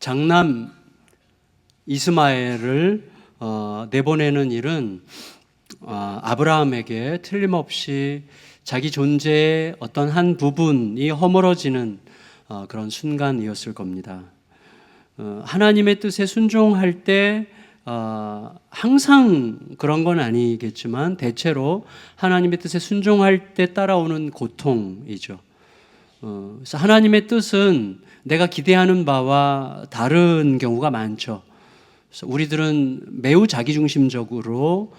장남 이스마엘을 내보내는 일은 아브라함에게 틀림없이 자기 존재의 어떤 한 부분이 허물어지는 그런 순간이었을 겁니다. 하나님의 뜻에 순종할 때 항상 그런 건 아니겠지만 대체로 하나님의 뜻에 순종할 때 따라오는 고통이죠. 그래서 하나님의 뜻은 내가 기대하는 바와 다른 경우가 많죠. 그래서 우리들은 매우 자기중심적으로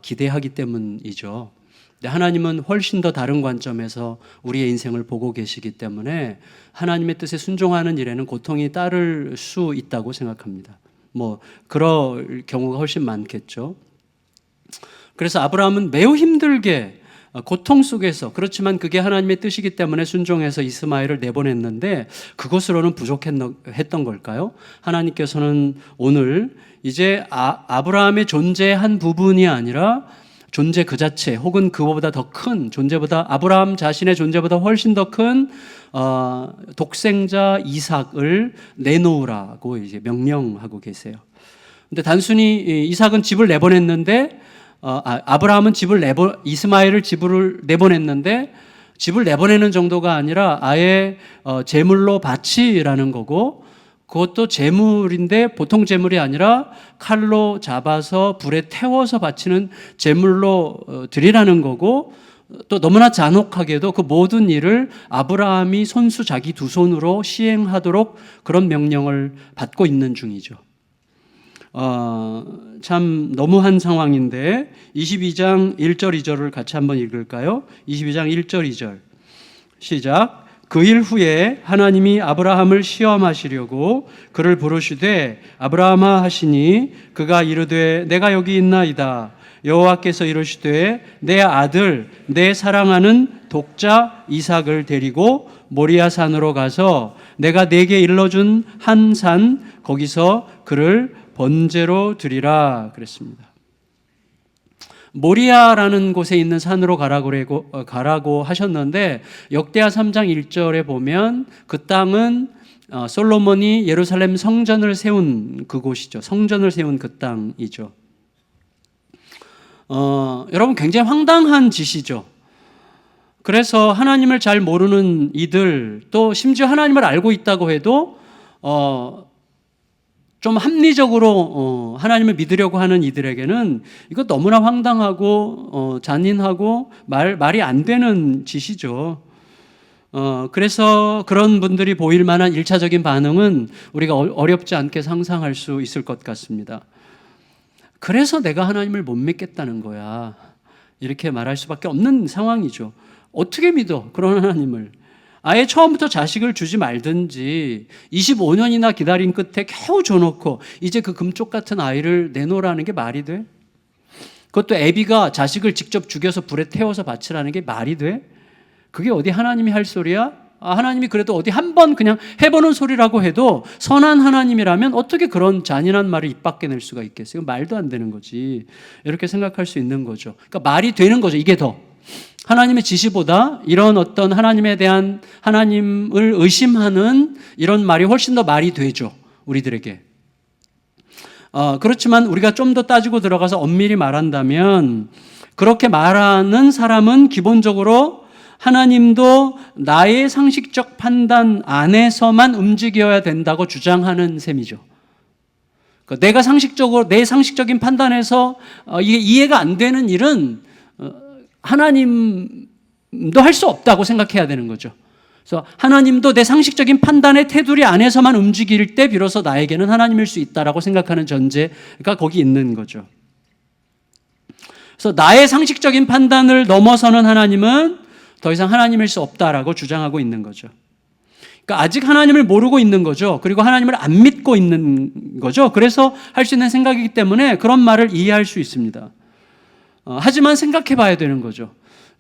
기대하기 때문이죠. 근데 하나님은 훨씬 더 다른 관점에서 우리의 인생을 보고 계시기 때문에 하나님의 뜻에 순종하는 일에는 고통이 따를 수 있다고 생각합니다. 그럴 경우가 훨씬 많겠죠. 그래서 아브라함은 매우 힘들게 고통 속에서, 그렇지만 그게 하나님의 뜻이기 때문에 순종해서 이스마엘을 내보냈는데 그것으로는 부족했던 걸까요? 하나님께서는 오늘 이제 아브라함의 존재의 한 부분이 아니라 존재 그 자체 혹은 그보다 더 큰 존재보다, 아브라함 자신의 존재보다 훨씬 더 큰 독생자 이삭을 내놓으라고 이제 명령하고 계세요. 근데 단순히 이삭은 집을 내보냈는데 아브라함은 이스마엘을 집을 내보냈는데 집을 내보내는 정도가 아니라 아예 제물로 바치라는 거고, 그것도 제물인데 보통 제물이 아니라 칼로 잡아서 불에 태워서 바치는 제물로 드리라는 거고, 또 너무나 잔혹하게도 그 모든 일을 아브라함이 손수 자기 두 손으로 시행하도록 그런 명령을 받고 있는 중이죠. 참 너무한 상황인데 22장 1절 2절을 같이 한번 읽을까요? 22장 1절 2절 시작. 그 일 후에 하나님이 아브라함을 시험하시려고 그를 부르시되 아브라함아 하시니 그가 이르되 내가 여기 있나이다. 여호와께서 이르시되 내 아들 내 사랑하는 독자 이삭을 데리고 모리아 산으로 가서 내가 내게 일러준 한 산 거기서 그를 번제로 드리라 그랬습니다. 모리아라는 곳에 있는 산으로 가라고 하셨는데 역대하 3장 1절에 보면 그 땅은 솔로몬이 예루살렘 성전을 세운 그곳이죠. 성전을 세운 그 땅이죠. 여러분 굉장히 황당한 짓이죠. 그래서 하나님을 잘 모르는 이들, 또 심지어 하나님을 알고 있다고 해도 좀 합리적으로 하나님을 믿으려고 하는 이들에게는 이거 너무나 황당하고 잔인하고 말이 안 되는 짓이죠. 그래서 그런 분들이 보일 만한 1차적인 반응은 우리가 어렵지 않게 상상할 수 있을 것 같습니다. 그래서 내가 하나님을 못 믿겠다는 거야, 이렇게 말할 수밖에 없는 상황이죠. 어떻게 믿어 그런 하나님을? 아예 처음부터 자식을 주지 말든지 25년이나 기다린 끝에 겨우 줘놓고 이제 그 금쪽 같은 아이를 내놓으라는 게 말이 돼? 그것도 애비가 자식을 직접 죽여서 불에 태워서 바치라는 게 말이 돼? 그게 어디 하나님이 할 소리야? 하나님이 그래도 어디 한번 그냥 해보는 소리라고 해도 선한 하나님이라면 어떻게 그런 잔인한 말을 입 밖에 낼 수가 있겠어요? 말도 안 되는 거지. 이렇게 생각할 수 있는 거죠. 그러니까 말이 되는 거죠. 이게 더 하나님의 지시보다 이런 어떤 하나님에 대한, 하나님을 의심하는 이런 말이 훨씬 더 말이 되죠, 우리들에게. 그렇지만 우리가 좀 더 따지고 들어가서 엄밀히 말한다면 그렇게 말하는 사람은 기본적으로 하나님도 나의 상식적 판단 안에서만 움직여야 된다고 주장하는 셈이죠. 내가 상식적으로, 내 상식적인 판단에서 이게 이해가 안 되는 일은 하나님도 할 수 없다고 생각해야 되는 거죠. 그래서 하나님도 내 상식적인 판단의 테두리 안에서만 움직일 때 비로소 나에게는 하나님일 수 있다라고 생각하는 전제가 거기 있는 거죠. 그래서 나의 상식적인 판단을 넘어서는 하나님은 더 이상 하나님일 수 없다라고 주장하고 있는 거죠. 그러니까 아직 하나님을 모르고 있는 거죠. 그리고 하나님을 안 믿고 있는 거죠. 그래서 할 수 있는 생각이기 때문에 그런 말을 이해할 수 있습니다. 하지만 생각해 봐야 되는 거죠.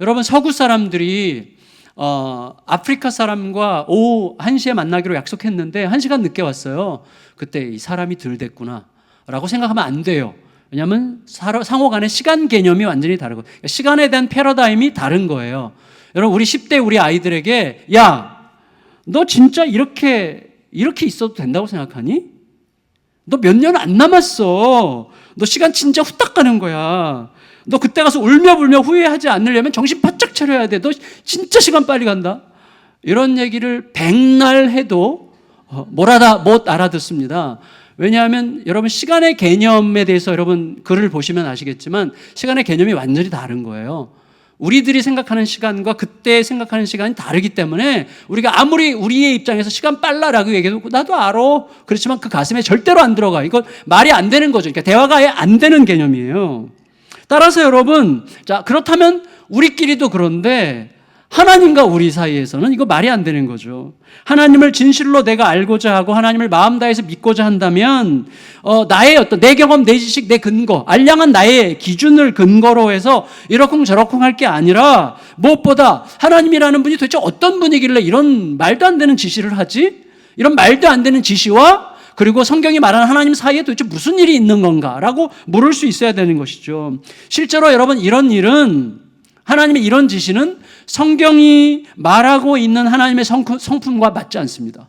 여러분, 서구 사람들이 아프리카 사람과 오후 1시에 만나기로 약속했는데 1시간 늦게 왔어요. 그때 이 사람이 덜 됐구나 라고 생각하면 안 돼요. 왜냐하면 상호 간의 시간 개념이 완전히 다르고 시간에 대한 패러다임이 다른 거예요. 여러분, 우리 10대 우리 아이들에게 야, 너 진짜 이렇게 이렇게 있어도 된다고 생각하니? 너 몇 년 안 남았어. 너 시간 진짜 후딱 가는 거야. 너 그때 가서 울며불며 후회하지 않으려면 정신 바짝 차려야 돼. 너 진짜 시간 빨리 간다. 이런 얘기를 백날 해도 못 알아듣습니다. 왜냐하면 여러분 시간의 개념에 대해서 여러분 글을 보시면 아시겠지만 시간의 개념이 완전히 다른 거예요. 우리들이 생각하는 시간과 그때 생각하는 시간이 다르기 때문에 우리가 아무리 우리의 입장에서 시간 빨라라고 얘기해도 나도 알아. 그렇지만 그 가슴에 절대로 안 들어가. 이건 말이 안 되는 거죠. 그러니까 대화가 아예 안 되는 개념이에요. 따라서 여러분, 자, 그렇다면 우리끼리도 그런데 하나님과 우리 사이에서는 이거 말이 안 되는 거죠. 하나님을 진실로 내가 알고자 하고 하나님을 마음 다해서 믿고자 한다면 나의 어떤 내 경험, 내 지식, 내 근거, 알량한 나의 기준을 근거로 해서 이러쿵저러쿵 할 게 아니라 무엇보다 하나님이라는 분이 도대체 어떤 분이길래 이런 말도 안 되는 지시를 하지? 이런 말도 안 되는 지시와 그리고 성경이 말하는 하나님 사이에 도대체 무슨 일이 있는 건가라고 물을 수 있어야 되는 것이죠. 실제로 여러분 이런 일은 하나님의 이런 지시는 성경이 말하고 있는 하나님의 성품과 맞지 않습니다.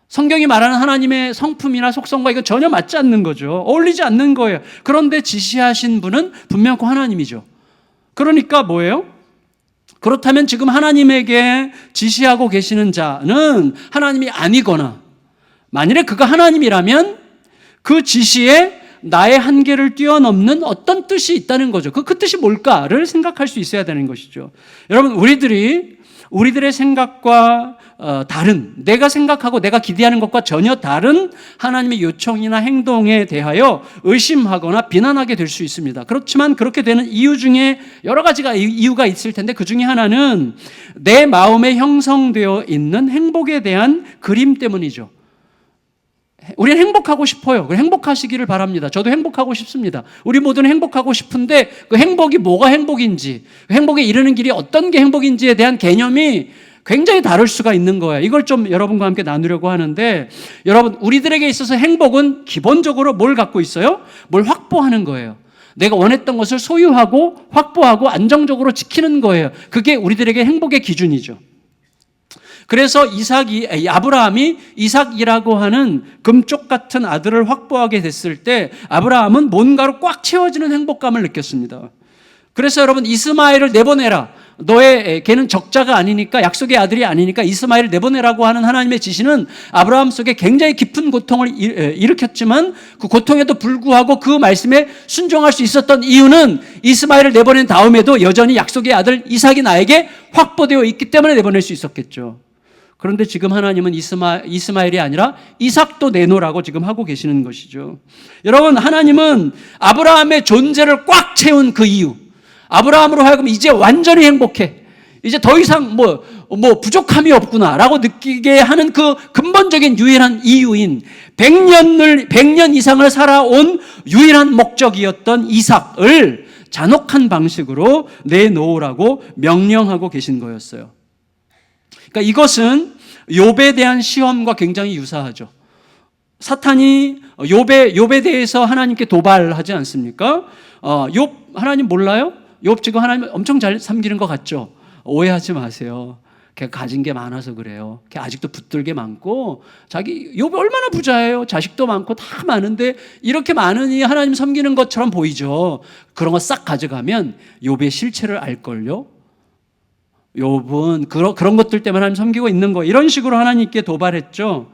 성경이 말하는 하나님의 성품이나 속성과 이거 전혀 맞지 않는 거죠. 어울리지 않는 거예요. 그런데 지시하신 분은 분명코 하나님이죠. 그러니까 뭐예요? 그렇다면 지금 하나님에게 지시하고 계시는 자는 하나님이 아니거나 만일에 그가 하나님이라면 그 지시에 나의 한계를 뛰어넘는 어떤 뜻이 있다는 거죠. 그 뜻이 뭘까를 생각할 수 있어야 되는 것이죠. 여러분, 우리들의 생각과 다른, 내가 생각하고 내가 기대하는 것과 전혀 다른 하나님의 요청이나 행동에 대하여 의심하거나 비난하게 될 수 있습니다. 그렇지만 그렇게 되는 이유 중에 여러 가지가 이유가 있을 텐데 그 중에 하나는 내 마음에 형성되어 있는 행복에 대한 그림 때문이죠. 우리는 행복하고 싶어요. 행복하시기를 바랍니다. 저도 행복하고 싶습니다. 우리 모두는 행복하고 싶은데 그 행복이 뭐가 행복인지, 행복에 이르는 길이 어떤 게 행복인지에 대한 개념이 굉장히 다를 수가 있는 거예요. 이걸 좀 여러분과 함께 나누려고 하는데 여러분, 우리들에게 있어서 행복은 기본적으로 뭘 갖고 있어요? 뭘 확보하는 거예요. 내가 원했던 것을 소유하고 확보하고 안정적으로 지키는 거예요. 그게 우리들에게 행복의 기준이죠. 그래서 아브라함이 이삭이라고 하는 금쪽 같은 아들을 확보하게 됐을 때 아브라함은 뭔가로 꽉 채워지는 행복감을 느꼈습니다. 그래서 여러분 이스마엘을 내보내라. 걔는 적자가 아니니까 약속의 아들이 아니니까 이스마엘을 내보내라고 하는 하나님의 지시는 아브라함 속에 굉장히 깊은 고통을 일으켰지만 그 고통에도 불구하고 그 말씀에 순종할 수 있었던 이유는 이스마엘을 내보낸 다음에도 여전히 약속의 아들 이삭이 나에게 확보되어 있기 때문에 내보낼 수 있었겠죠. 그런데 지금 하나님은 이스마엘이 아니라 이삭도 내놓으라고 지금 하고 계시는 것이죠. 여러분, 하나님은 아브라함의 존재를 꽉 채운 그 이유, 아브라함으로 하여금 이제 완전히 행복해, 이제 더 이상 부족함이 없구나라고 느끼게 하는 그 근본적인 유일한 이유인 100년 이상을 살아온 유일한 목적이었던 이삭을 잔혹한 방식으로 내놓으라고 명령하고 계신 거였어요. 그러니까 이것은 욥에 대한 시험과 굉장히 유사하죠. 사탄이 욥에 대해서 하나님께 도발하지 않습니까? 욥 하나님 몰라요? 욥 지금 하나님 엄청 잘 섬기는 것 같죠? 오해하지 마세요. 걔가 가진 게 많아서 그래요. 걔 아직도 붙들 게 많고 욥이 얼마나 부자예요. 자식도 많고 다 많은데 이렇게 많으니 하나님 섬기는 것처럼 보이죠. 그런 거 싹 가져가면 욥의 실체를 알걸요. 욥은 그런 것들 때문에 하나님 섬기고 있는 거, 이런 식으로 하나님께 도발했죠.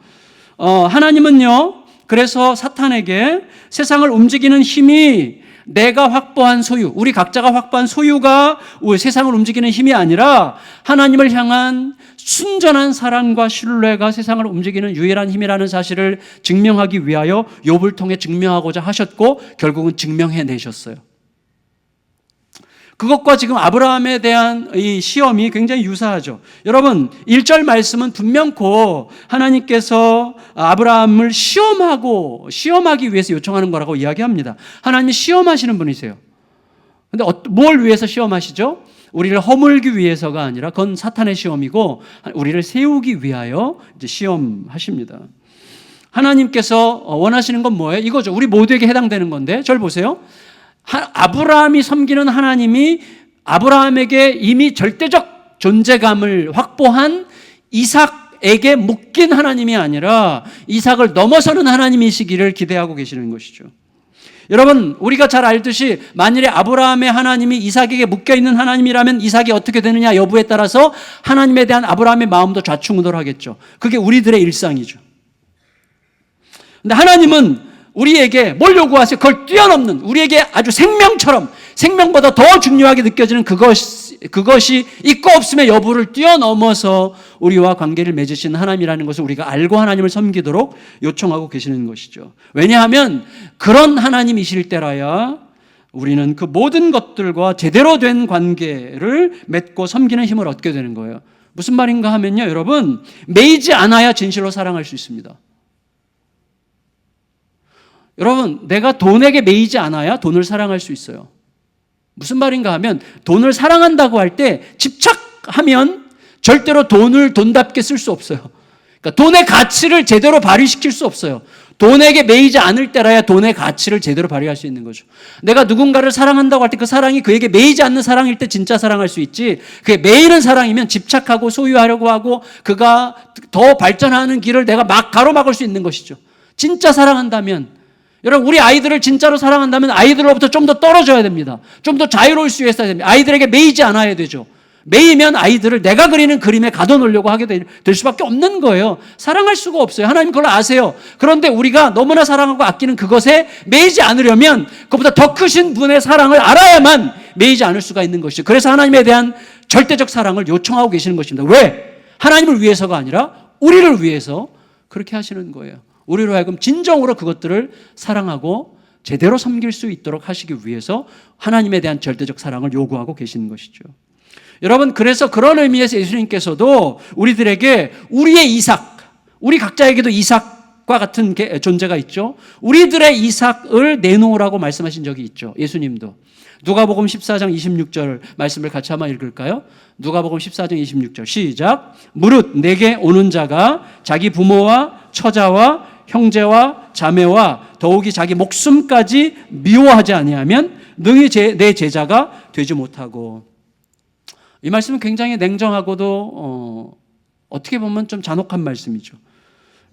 하나님은요, 그래서 사탄에게 세상을 움직이는 힘이 내가 확보한 소유, 우리 각자가 확보한 소유가 세상을 움직이는 힘이 아니라 하나님을 향한 순전한 사랑과 신뢰가 세상을 움직이는 유일한 힘이라는 사실을 증명하기 위하여 욥을 통해 증명하고자 하셨고 결국은 증명해내셨어요. 그것과 지금 아브라함에 대한 이 시험이 굉장히 유사하죠. 여러분, 1절 말씀은 분명코 하나님께서 아브라함을 시험하기 위해서 요청하는 거라고 이야기합니다. 하나님이 시험하시는 분이세요. 근데 뭘 위해서 시험하시죠? 우리를 허물기 위해서가 아니라 그건 사탄의 시험이고 우리를 세우기 위하여 이제 시험하십니다. 하나님께서 원하시는 건 뭐예요? 이거죠. 우리 모두에게 해당되는 건데, 절 보세요. 아브라함이 섬기는 하나님이 아브라함에게 이미 절대적 존재감을 확보한 이삭 이삭에게 묶인 하나님이 아니라 이삭을 넘어서는 하나님이시기를 기대하고 계시는 것이죠. 여러분, 우리가 잘 알듯이 만일에 아브라함의 하나님이 이삭에게 묶여있는 하나님이라면 이삭이 어떻게 되느냐 여부에 따라서 하나님에 대한 아브라함의 마음도 좌충우돌하겠죠. 그게 우리들의 일상이죠. 근데 하나님은 우리에게 뭘 요구하세요? 그걸 뛰어넘는, 우리에게 아주 생명보다 더 중요하게 느껴지는 그것이 있고 없음의 여부를 뛰어넘어서 우리와 관계를 맺으신 하나님이라는 것을 우리가 알고 하나님을 섬기도록 요청하고 계시는 것이죠. 왜냐하면 그런 하나님이실 때라야 우리는 그 모든 것들과 제대로 된 관계를 맺고 섬기는 힘을 얻게 되는 거예요. 무슨 말인가 하면요, 여러분, 매이지 않아야 진실로 사랑할 수 있습니다. 여러분, 내가 돈에게 매이지 않아야 돈을 사랑할 수 있어요. 무슨 말인가 하면 돈을 사랑한다고 할 때 집착하면 절대로 돈을 돈답게 쓸 수 없어요. 그러니까 돈의 가치를 제대로 발휘시킬 수 없어요. 돈에게 매이지 않을 때라야 돈의 가치를 제대로 발휘할 수 있는 거죠. 내가 누군가를 사랑한다고 할 때 그 사랑이 그에게 매이지 않는 사랑일 때 진짜 사랑할 수 있지, 그게 매이는 사랑이면 집착하고 소유하려고 하고 그가 더 발전하는 길을 내가 막 가로막을 수 있는 것이죠. 진짜 사랑한다면, 여러분, 우리 아이들을 진짜로 사랑한다면 아이들로부터 좀 더 떨어져야 됩니다. 좀 더 자유로울 수 있어야 됩니다. 아이들에게 매이지 않아야 되죠. 매이면 아이들을 내가 그리는 그림에 가둬놓으려고 하게 될 수밖에 없는 거예요. 사랑할 수가 없어요. 하나님 그걸 아세요. 그런데 우리가 너무나 사랑하고 아끼는 그것에 매이지 않으려면 그것보다 더 크신 분의 사랑을 알아야만 매이지 않을 수가 있는 것이죠. 그래서 하나님에 대한 절대적 사랑을 요청하고 계시는 것입니다. 왜? 하나님을 위해서가 아니라 우리를 위해서 그렇게 하시는 거예요. 우리로 하여금 진정으로 그것들을 사랑하고 제대로 섬길 수 있도록 하시기 위해서 하나님에 대한 절대적 사랑을 요구하고 계시는 것이죠. 여러분, 그래서 그런 의미에서 예수님께서도 우리들에게 우리의 이삭, 우리 각자에게도 이삭과 같은 존재가 있죠. 우리들의 이삭을 내놓으라고 말씀하신 적이 있죠. 예수님도. 누가복음 14장 26절 말씀을 같이 한번 읽을까요? 누가복음 14장 26절 시작. 무릇 내게 오는 자가 자기 부모와 처자와 형제와 자매와 더욱이 자기 목숨까지 미워하지 아니하면 능히 내 제자가 되지 못하고. 이 말씀은 굉장히 냉정하고도 어떻게 보면 좀 잔혹한 말씀이죠.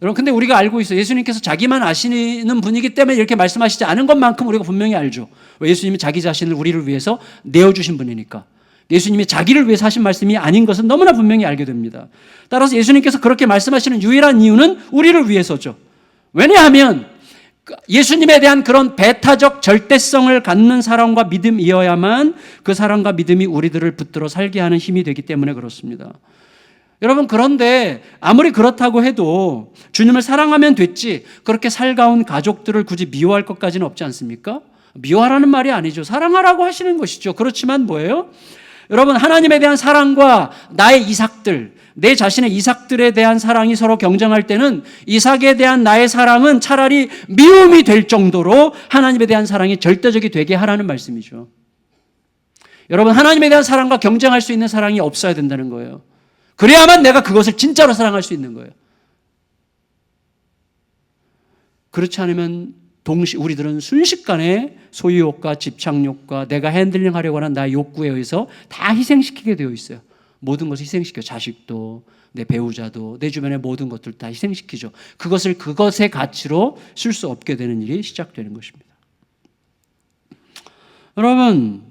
여러분, 근데 우리가 알고 있어요. 예수님께서 자기만 아시는 분이기 때문에 이렇게 말씀하시지 않은 것만큼 우리가 분명히 알죠. 예수님이 자기 자신을 우리를 위해서 내어주신 분이니까. 예수님이 자기를 위해서 하신 말씀이 아닌 것은 너무나 분명히 알게 됩니다. 따라서 예수님께서 그렇게 말씀하시는 유일한 이유는 우리를 위해서죠. 왜냐하면 예수님에 대한 그런 배타적 절대성을 갖는 사랑과 믿음이어야만 그 사랑과 믿음이 우리들을 붙들어 살게 하는 힘이 되기 때문에 그렇습니다. 여러분, 그런데 아무리 그렇다고 해도 주님을 사랑하면 됐지 그렇게 살가운 가족들을 굳이 미워할 것까지는 없지 않습니까? 미워하라는 말이 아니죠. 사랑하라고 하시는 것이죠. 그렇지만 뭐예요? 여러분, 하나님에 대한 사랑과 나의 이삭들, 내 자신의 이삭들에 대한 사랑이 서로 경쟁할 때는 이삭에 대한 나의 사랑은 차라리 미움이 될 정도로 하나님에 대한 사랑이 절대적이 되게 하라는 말씀이죠. 여러분, 하나님에 대한 사랑과 경쟁할 수 있는 사랑이 없어야 된다는 거예요. 그래야만 내가 그것을 진짜로 사랑할 수 있는 거예요. 그렇지 않으면 우리들은 순식간에 소유욕과 집착욕과 내가 핸들링하려고 하는 나의 욕구에 의해서 다 희생시키게 되어 있어요. 모든 것을 희생시켜. 자식도, 내 배우자도, 내 주변의 모든 것들 다 희생시키죠. 그것의 가치로 쓸 수 없게 되는 일이 시작되는 것입니다. 여러분,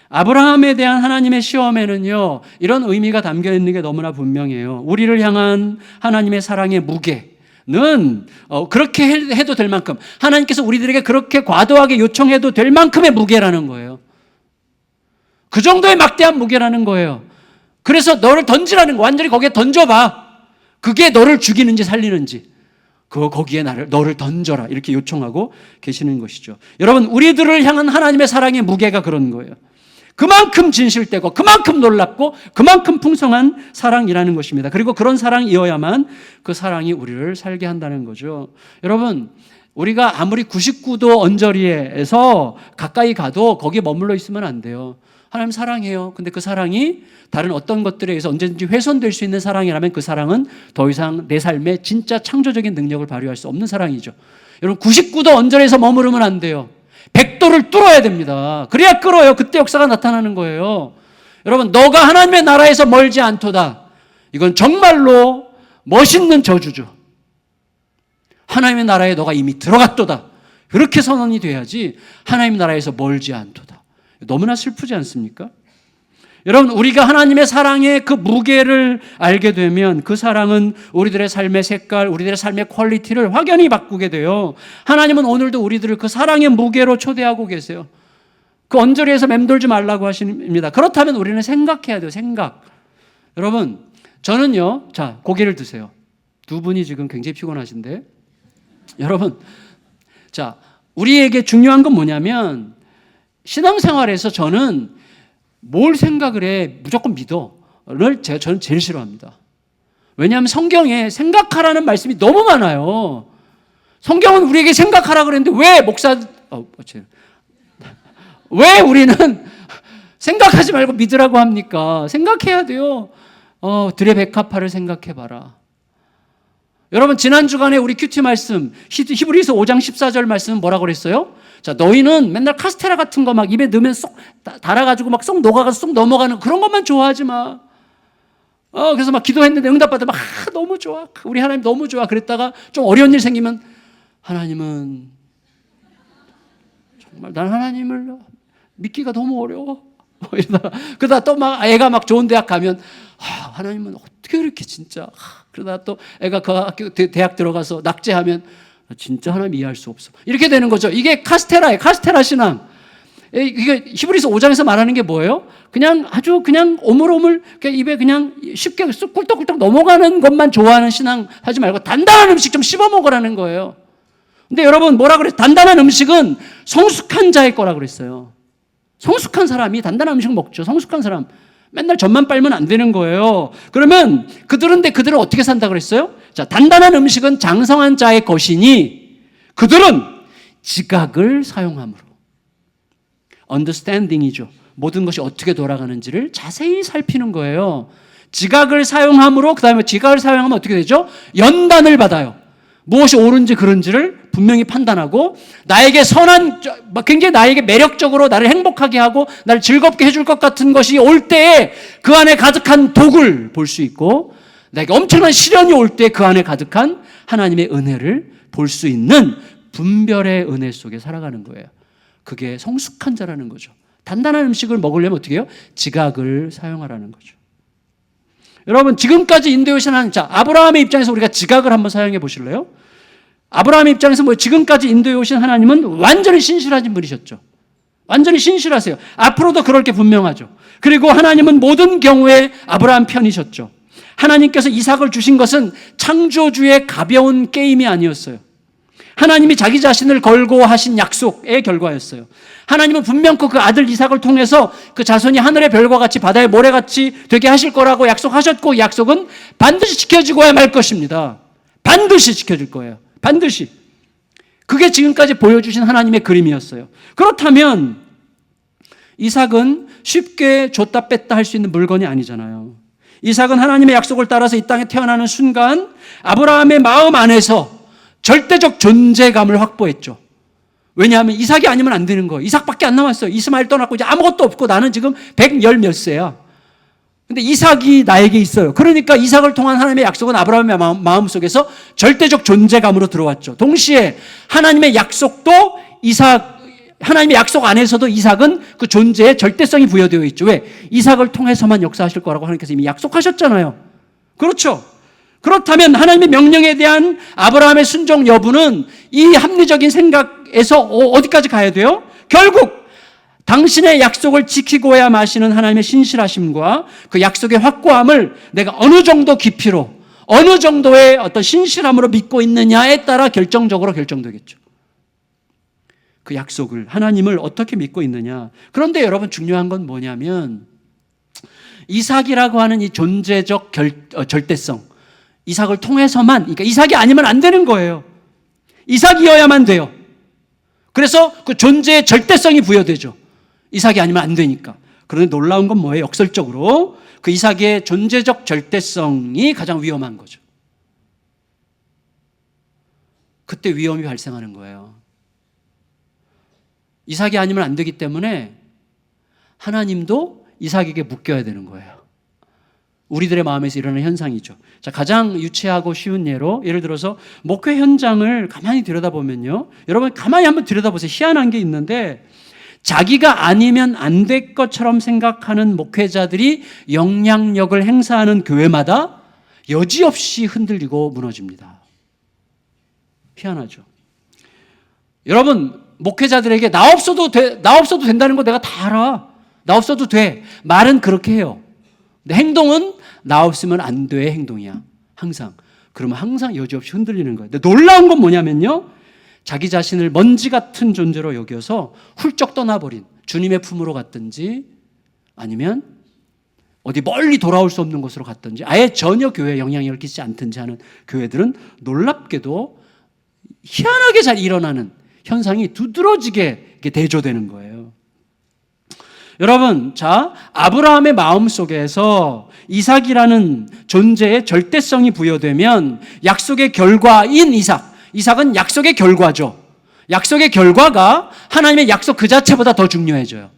아브라함에 대한 하나님의 시험에는요, 이런 의미가 담겨 있는 게 너무나 분명해요. 우리를 향한 하나님의 사랑의 무게는 그렇게 해도 될 만큼, 하나님께서 우리들에게 그렇게 과도하게 요청해도 될 만큼의 무게라는 거예요. 그 정도의 막대한 무게라는 거예요. 그래서 너를 던지라는 거, 완전히 거기에 던져봐. 그게 너를 죽이는지 살리는지. 거기에 너를 던져라. 이렇게 요청하고 계시는 것이죠. 여러분, 우리들을 향한 하나님의 사랑의 무게가 그런 거예요. 그만큼 진실되고 그만큼 놀랍고 그만큼 풍성한 사랑이라는 것입니다. 그리고 그런 사랑이어야만 그 사랑이 우리를 살게 한다는 거죠. 여러분, 우리가 아무리 99도 언저리에서 가까이 가도 거기에 머물러 있으면 안 돼요. 하나님 사랑해요. 근데 그 사랑이 다른 어떤 것들에 의해서 언제든지 훼손될 수 있는 사랑이라면 그 사랑은 더 이상 내 삶에 진짜 창조적인 능력을 발휘할 수 없는 사랑이죠. 여러분, 99도 언저리에서 머무르면 안 돼요. 100도를 뚫어야 됩니다. 그래야 끌어요. 그때 역사가 나타나는 거예요. 여러분, 너가 하나님의 나라에서 멀지 않도다. 이건 정말로 멋있는 저주죠. 하나님의 나라에 너가 이미 들어갔도다. 그렇게 선언이 돼야지 하나님의 나라에서 멀지 않도다. 너무나 슬프지 않습니까? 여러분, 우리가 하나님의 사랑의 그 무게를 알게 되면 그 사랑은 우리들의 삶의 색깔, 우리들의 삶의 퀄리티를 확연히 바꾸게 돼요. 하나님은 오늘도 우리들을 그 사랑의 무게로 초대하고 계세요. 그 언저리에서 맴돌지 말라고 하십니다. 그렇다면 우리는 생각해야 돼요. 생각. 여러분, 저는요, 자, 고개를 드세요. 두 분이 지금 굉장히 피곤하신데, 여러분, 자, 우리에게 중요한 건 뭐냐면 신앙생활에서 저는 뭘 생각을 해 무조건 믿어를 저는 제일 싫어합니다. 왜냐하면 성경에 생각하라는 말씀이 너무 많아요. 성경은 우리에게 생각하라 그랬는데 왜 우리는 생각하지 말고 믿으라고 합니까? 생각해야 돼요. 드레베카파를 생각해봐라. 여러분, 지난 주간에 우리 큐티 말씀 히브리서 5장 14절 말씀은 뭐라고 그랬어요? 자, 너희는 맨날 카스테라 같은 거 막 입에 넣으면 쏙 달아가지고 막 쏙 녹아가서 쏙 넘어가는 그런 것만 좋아하지 마. 그래서 막 기도했는데 응답받아 너무 좋아. 우리 하나님 너무 좋아. 그랬다가 좀 어려운 일 생기면 하나님은 정말 난 하나님을 믿기가 너무 어려워. 그러다 또 막 애가 막 좋은 대학 가면 하나님은 어떻게 그렇게 진짜. 그러다 또 애가 그 학교 대학 들어가서 낙제하면 진짜 하나님 이해할 수 없어. 이렇게 되는 거죠. 이게 카스테라예요. 카스테라 신앙. 이게 히브리서 5장에서 말하는 게 뭐예요? 그냥 아주 그냥 오물오물 입에 그냥 쉽게 꿀떡꿀떡 넘어가는 것만 좋아하는 신앙 하지 말고 단단한 음식 좀 씹어 먹으라는 거예요. 근데 여러분 뭐라 그랬어요? 단단한 음식은 성숙한 자의 거라 그랬어요. 성숙한 사람이 단단한 음식 먹죠. 성숙한 사람. 맨날 젖만 빨면 안 되는 거예요. 그러면 그들은 어떻게 산다 그랬어요? 자, 단단한 음식은 장성한 자의 것이니 그들은 지각을 사용함으로. understanding이죠. 모든 것이 어떻게 돌아가는지를 자세히 살피는 거예요. 지각을 사용함으로, 그 다음에 지각을 사용하면 어떻게 되죠? 연단을 받아요. 무엇이 옳은지 그른지를 분명히 판단하고 나에게 선한, 굉장히 나에게 매력적으로 나를 행복하게 하고 나를 즐겁게 해줄 것 같은 것이 올 때에 그 안에 가득한 독을 볼 수 있고 나에게 엄청난 시련이 올 때 그 안에 가득한 하나님의 은혜를 볼 수 있는 분별의 은혜 속에 살아가는 거예요. 그게 성숙한 자라는 거죠. 단단한 음식을 먹으려면 어떻게 해요? 지각을 사용하라는 거죠. 여러분, 지금까지 인도해 오신 하나님, 자, 아브라함의 입장에서 우리가 지각을 한번 사용해 보실래요? 아브라함의 입장에서 지금까지 인도해 오신 하나님은 완전히 신실하신 분이셨죠. 완전히 신실하세요. 앞으로도 그럴 게 분명하죠. 그리고 하나님은 모든 경우에 아브라함 편이셨죠. 하나님께서 이삭을 주신 것은 창조주의 가벼운 게임이 아니었어요. 하나님이 자기 자신을 걸고 하신 약속의 결과였어요. 하나님은 분명코 그 아들 이삭을 통해서 그 자손이 하늘의 별과 같이 바다의 모래같이 되게 하실 거라고 약속하셨고, 약속은 반드시 지켜지고야 말 것입니다. 반드시 지켜질 거예요. 반드시. 그게 지금까지 보여주신 하나님의 그림이었어요. 그렇다면 이삭은 쉽게 줬다 뺐다 할 수 있는 물건이 아니잖아요. 이삭은 하나님의 약속을 따라서 이 땅에 태어나는 순간 아브라함의 마음 안에서 절대적 존재감을 확보했죠. 왜냐하면 이삭이 아니면 안 되는 거예요. 이삭밖에 안 남았어요. 이스마엘 떠났고 이제 아무것도 없고 나는 지금 110 몇 세야. 근데 이삭이 나에게 있어요. 그러니까 이삭을 통한 하나님의 약속은 아브라함의 마음속에서 절대적 존재감으로 들어왔죠. 동시에 하나님의 약속도 하나님의 약속 안에서도 이삭은 그 존재의 절대성이 부여되어 있죠. 왜? 이삭을 통해서만 역사하실 거라고 하나님께서 이미 약속하셨잖아요. 그렇죠? 그렇다면 하나님의 명령에 대한 아브라함의 순종 여부는 이 합리적인 생각에서 어디까지 가야 돼요? 결국 당신의 약속을 지키고야 마시는 하나님의 신실하심과 그 약속의 확고함을 내가 어느 정도 깊이로, 어느 정도의 어떤 신실함으로 믿고 있느냐에 따라 결정적으로 결정되겠죠. 그 약속을, 하나님을 어떻게 믿고 있느냐. 그런데 여러분, 중요한 건 뭐냐면 이삭이라고 하는 이 존재적 절대성, 이삭을 통해서만, 그러니까 이삭이 아니면 안 되는 거예요. 이삭이어야만 돼요. 그래서 그 존재의 절대성이 부여되죠. 이삭이 아니면 안 되니까. 그런데 놀라운 건 뭐예요? 역설적으로 그 이삭의 존재적 절대성이 가장 위험한 거죠. 그때 위험이 발생하는 거예요. 이삭이 아니면 안 되기 때문에 하나님도 이삭에게 묶여야 되는 거예요. 우리들의 마음에서 일어나는 현상이죠. 자, 가장 유치하고 쉬운 예로 예를 들어서 목회 현장을 가만히 들여다보면요. 여러분 가만히 한번 들여다보세요. 희한한 게 있는데 자기가 아니면 안 될 것처럼 생각하는 목회자들이 영향력을 행사하는 교회마다 여지없이 흔들리고 무너집니다. 희한하죠. 여러분 목회자들에게 나 없어도 된다는 거 내가 다 알아. 나 없어도 돼. 말은 그렇게 해요. 근데 행동은 나 없으면 안 돼의 행동이야. 항상. 그러면 항상 여지없이 흔들리는 거예요. 근데 놀라운 건 뭐냐면요. 자기 자신을 먼지 같은 존재로 여겨서 훌쩍 떠나버린 주님의 품으로 갔든지 아니면 어디 멀리 돌아올 수 없는 곳으로 갔든지 아예 전혀 교회에 영향력을 끼치지 않든지 하는 교회들은 놀랍게도 희한하게 잘 일어나는 현상이 두드러지게 대조되는 거예요. 여러분, 자, 아브라함의 마음 속에서 이삭이라는 존재의 절대성이 부여되면 약속의 결과인 이삭은 약속의 결과죠. 약속의 결과가 하나님의 약속 그 자체보다 더 중요해져요.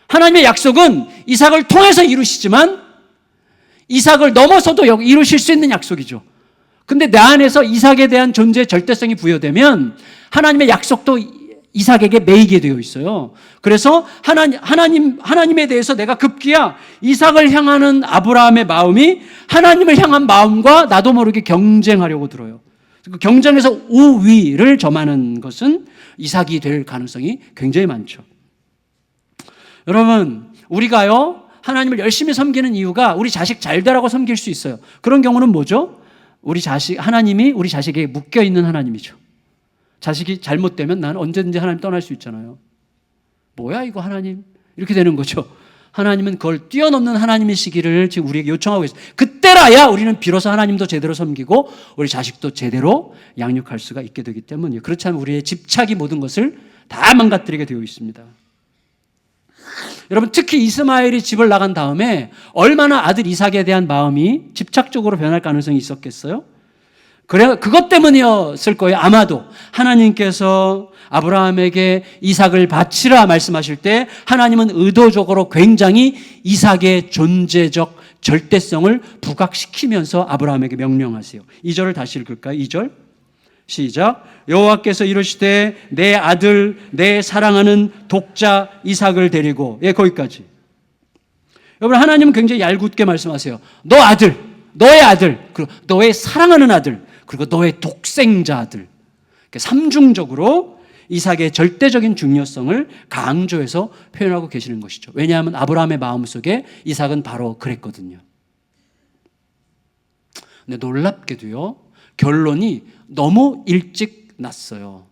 하나님의 약속은 이삭을 통해서 이루시지만 이삭을 넘어서도 이루실 수 있는 약속이죠. 근데 내 안에서 이삭에 대한 존재의 절대성이 부여되면 하나님의 약속도 이삭에게 매이게 되어 있어요. 그래서 하나님에 대해서 내가 급기야 이삭을 향하는 아브라함의 마음이 하나님을 향한 마음과 나도 모르게 경쟁하려고 들어요. 그 경쟁에서 우위를 점하는 것은 이삭이 될 가능성이 굉장히 많죠. 여러분, 우리가요 하나님을 열심히 섬기는 이유가 우리 자식 잘 되라고 섬길 수 있어요. 그런 경우는 뭐죠? 하나님이 우리 자식에게 묶여 있는 하나님이죠. 자식이 잘못되면 난 언제든지 하나님 떠날 수 있잖아요. 뭐야 이거 하나님? 이렇게 되는 거죠. 하나님은 그걸 뛰어넘는 하나님이시기를 지금 우리에게 요청하고 있어요. 그때라야 우리는 비로소 하나님도 제대로 섬기고 우리 자식도 제대로 양육할 수가 있게 되기 때문이에요. 그렇지 않으면 우리의 집착이 모든 것을 다 망가뜨리게 되어 있습니다. 여러분 특히 이스마엘이 집을 나간 다음에 얼마나 아들 이삭에 대한 마음이 집착적으로 변할 가능성이 있었겠어요? 그것 때문이었을 거예요. 아마도 하나님께서 아브라함에게 이삭을 바치라 말씀하실 때 하나님은 의도적으로 굉장히 이삭의 존재적 절대성을 부각시키면서 아브라함에게 명령하세요. 2절을 다시 읽을까요? 2절 시작. 여호와께서 이르시되 내 아들 내 사랑하는 독자 이삭을 데리고 거기까지. 여러분 하나님은 굉장히 얄궂게 말씀하세요. 너의 아들 그리고 너의 사랑하는 아들 그리고 너의 독생자 아들. 삼중적으로 이삭의 절대적인 중요성을 강조해서 표현하고 계시는 것이죠. 왜냐하면 아브라함의 마음속에 이삭은 바로 그랬거든요. 근데 놀랍게도요. 결론이 너무 일찍 났어요.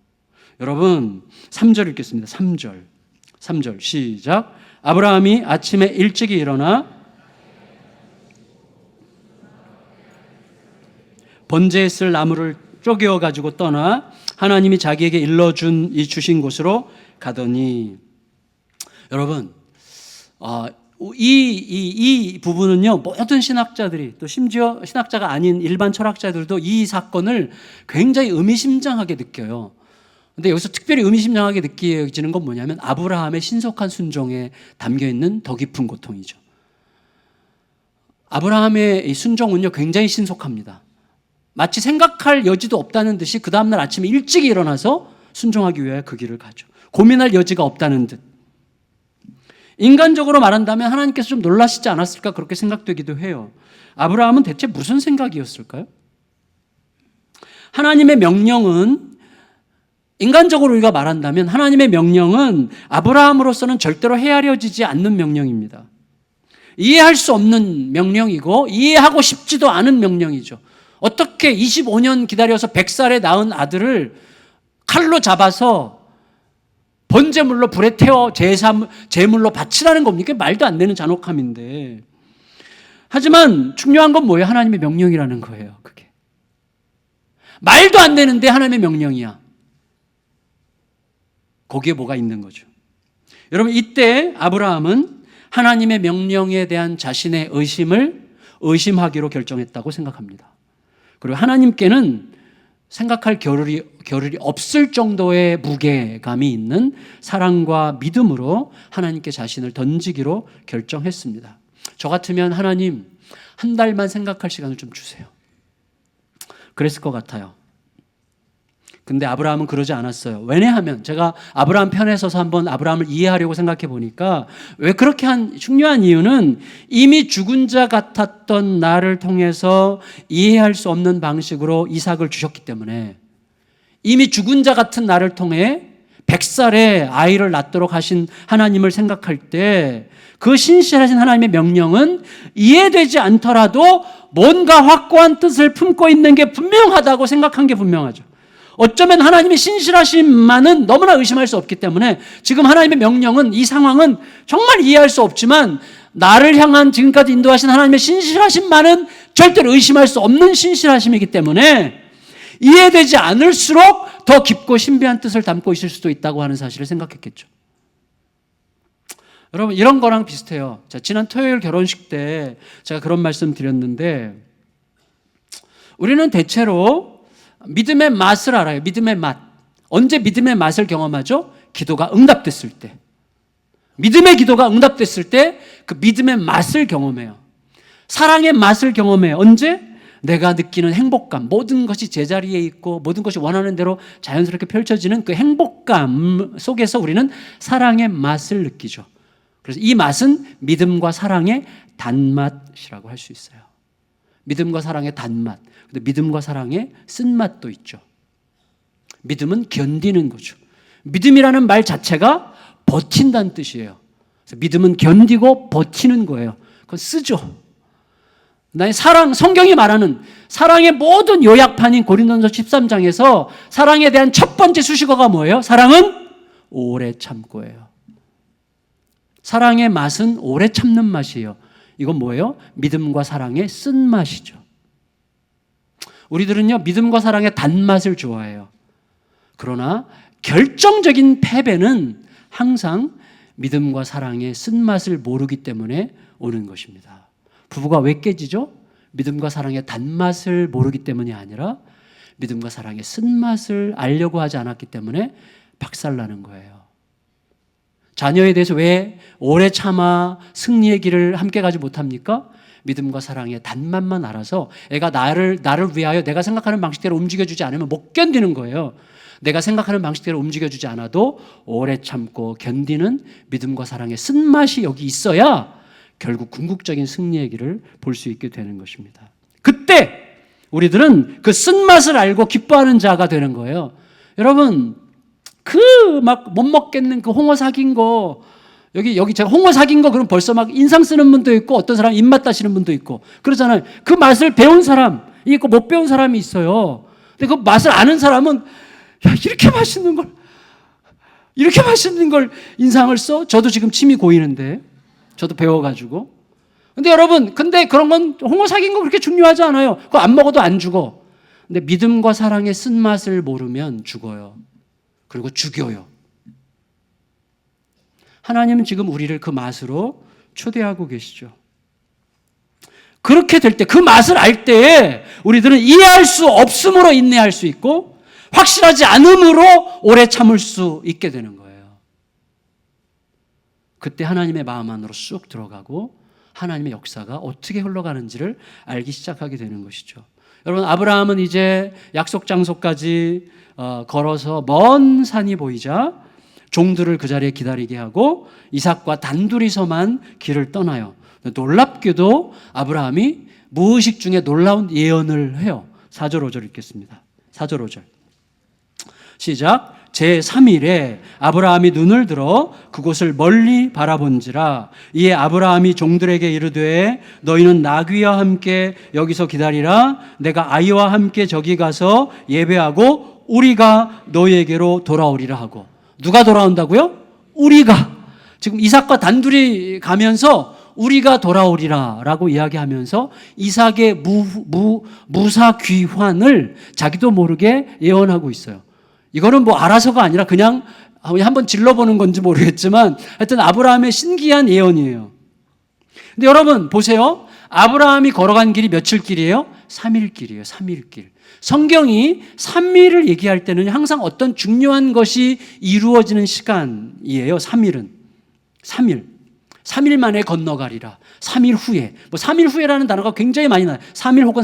여러분 3절 읽겠습니다. 3절 시작. 아브라함이 아침에 일찍이 일어나 번제에 쓸 나무를 쪼개어 가지고 떠나 하나님이 자기에게 주신 곳으로 가더니 여러분 이 부분은요 모든 신학자들이 또 심지어 신학자가 아닌 일반 철학자들도 이 사건을 굉장히 의미심장하게 느껴요. 근데 여기서 특별히 의미심장하게 느껴지는 건 뭐냐면 아브라함의 신속한 순종에 담겨있는 더 깊은 고통이죠. 아브라함의 이 순종은요 굉장히 신속합니다. 마치 생각할 여지도 없다는 듯이 그 다음날 아침에 일찍 일어나서 순종하기 위해 그 길을 가죠. 고민할 여지가 없다는 듯. 인간적으로 말한다면 하나님께서 좀 놀라시지 않았을까 그렇게 생각되기도 해요. 아브라함은 대체 무슨 생각이었을까요? 하나님의 명령은 인간적으로 우리가 말한다면 하나님의 명령은 아브라함으로서는 절대로 헤아려지지 않는 명령입니다. 이해할 수 없는 명령이고 이해하고 싶지도 않은 명령이죠. 어떻게 25년 기다려서 100살에 낳은 아들을 칼로 잡아서 번제물로 불에 태워 제물로 바치라는 겁니까? 말도 안 되는 잔혹함인데. 하지만 중요한 건 뭐예요? 하나님의 명령이라는 거예요. 그게 말도 안 되는데 하나님의 명령이야. 거기에 뭐가 있는 거죠. 여러분 이때 아브라함은 하나님의 명령에 대한 자신의 의심하기로 결정했다고 생각합니다. 그리고 하나님께는 생각할 겨를이 없을 정도의 무게감이 있는 사랑과 믿음으로 하나님께 자신을 던지기로 결정했습니다. 저 같으면 하나님 한 달만 생각할 시간을 좀 주세요. 그랬을 것 같아요. 근데 아브라함은 그러지 않았어요. 왜냐하면 제가 아브라함 편에 서서 한번 아브라함을 이해하려고 생각해 보니까 왜 그렇게 한 중요한 이유는 이미 죽은 자 같았던 나를 통해서 이해할 수 없는 방식으로 이삭을 주셨기 때문에, 이미 죽은 자 같은 나를 통해 100살에 아이를 낳도록 하신 하나님을 생각할 때 그 신실하신 하나님의 명령은 이해되지 않더라도 뭔가 확고한 뜻을 품고 있는 게 분명하다고 생각한 게 분명하죠. 어쩌면 하나님의 신실하심만은 너무나 의심할 수 없기 때문에 지금 하나님의 명령은, 이 상황은 정말 이해할 수 없지만 나를 향한 지금까지 인도하신 하나님의 신실하심만은 절대로 의심할 수 없는 신실하심이기 때문에 이해되지 않을수록 더 깊고 신비한 뜻을 담고 있을 수도 있다고 하는 사실을 생각했겠죠. 여러분, 이런 거랑 비슷해요. 자, 지난 토요일 결혼식 때 제가 그런 말씀 드렸는데, 우리는 대체로 믿음의 맛을 알아요. 믿음의 맛. 언제 믿음의 맛을 경험하죠? 기도가 응답됐을 때. 믿음의 기도가 응답됐을 때 그 믿음의 맛을 경험해요. 사랑의 맛을 경험해요. 언제? 내가 느끼는 행복감, 모든 것이 제자리에 있고 모든 것이 원하는 대로 자연스럽게 펼쳐지는 그 행복감 속에서 우리는 사랑의 맛을 느끼죠. 그래서 이 맛은 믿음과 사랑의 단맛이라고 할 수 있어요. 믿음과 사랑의 단맛. 근데 믿음과 사랑의 쓴맛도 있죠. 믿음은 견디는 거죠. 믿음이라는 말 자체가 버틴다는 뜻이에요. 그래서 믿음은 견디고 버티는 거예요. 그건 쓰죠. 나의 사랑, 성경이 말하는 사랑의 모든 요약판인 고린도전서 13장에서 사랑에 대한 첫 번째 수식어가 뭐예요? 사랑은 오래 참고예요. 사랑의 맛은 오래 참는 맛이에요. 이건 뭐예요? 믿음과 사랑의 쓴맛이죠. 우리들은요, 믿음과 사랑의 단맛을 좋아해요. 그러나 결정적인 패배는 항상 믿음과 사랑의 쓴맛을 모르기 때문에 오는 것입니다. 부부가 왜 깨지죠? 믿음과 사랑의 단맛을 모르기 때문이 아니라 믿음과 사랑의 쓴맛을 알려고 하지 않았기 때문에 박살나는 거예요. 자녀에 대해서 왜 오래 참아 승리의 길을 함께 가지 못합니까? 믿음과 사랑의 단맛만 알아서 애가 나를 위하여 내가 생각하는 방식대로 움직여주지 않으면 못 견디는 거예요. 내가 생각하는 방식대로 움직여주지 않아도 오래 참고 견디는 믿음과 사랑의 쓴맛이 여기 있어야 결국 궁극적인 승리의 길을 볼 수 있게 되는 것입니다. 그때 우리들은 그 쓴맛을 알고 기뻐하는 자가 되는 거예요. 여러분, 그 막 못 먹겠는 그 홍어 사긴 거, 여기 제가 홍어 사긴 거 그럼 벌써 막 인상 쓰는 분도 있고 어떤 사람 입맛 따시는 분도 있고 그러잖아요. 그 맛을 배운 사람이 있고 못 배운 사람이 있어요. 근데 그 맛을 아는 사람은 야, 이렇게 맛있는 걸 인상을 써? 저도 지금 침이 고이는데, 저도 배워가지고. 근데 여러분, 그런 건 홍어 사긴 거 그렇게 중요하지 않아요. 그거 안 먹어도 안 죽어. 근데 믿음과 사랑의 쓴맛을 모르면 죽어요. 그리고 죽여요. 하나님은 지금 우리를 그 맛으로 초대하고 계시죠. 그렇게 될 때, 그 맛을 알 때에 우리들은 이해할 수 없음으로 인내할 수 있고 확실하지 않음으로 오래 참을 수 있게 되는 거예요. 그때 하나님의 마음 안으로 쑥 들어가고 하나님의 역사가 어떻게 흘러가는지를 알기 시작하게 되는 것이죠. 여러분, 아브라함은 이제 약속 장소까지 걸어서 먼 산이 보이자 종들을 그 자리에 기다리게 하고 이삭과 단둘이서만 길을 떠나요. 놀랍게도 아브라함이 무의식 중에 놀라운 예언을 해요. 4절 5절 읽겠습니다. 4절 5절 시작. 제3일에 아브라함이 눈을 들어 그곳을 멀리 바라본지라. 이에 아브라함이 종들에게 이르되 너희는 나귀와 함께 여기서 기다리라. 내가 아이와 함께 저기 가서 예배하고 우리가 너희에게로 돌아오리라 하고. 누가 돌아온다고요? 우리가. 지금 이삭과 단둘이 가면서 우리가 돌아오리라 라고 이야기하면서 이삭의 무사귀환을 자기도 모르게 예언하고 있어요. 이거는 뭐 알아서가 아니라 그냥 한번 질러보는 건지 모르겠지만 하여튼 아브라함의 신기한 예언이에요. 근데 여러분 보세요. 아브라함이 걸어간 길이 며칠 길이에요? 3일 길이에요. 3일 길. 성경이 3일을 얘기할 때는 항상 어떤 중요한 것이 이루어지는 시간이에요. 3일은. 3일. 3일 만에 건너가리라. 3일 후에. 3일 후에라는 단어가 굉장히 많이 나요. 3일 혹은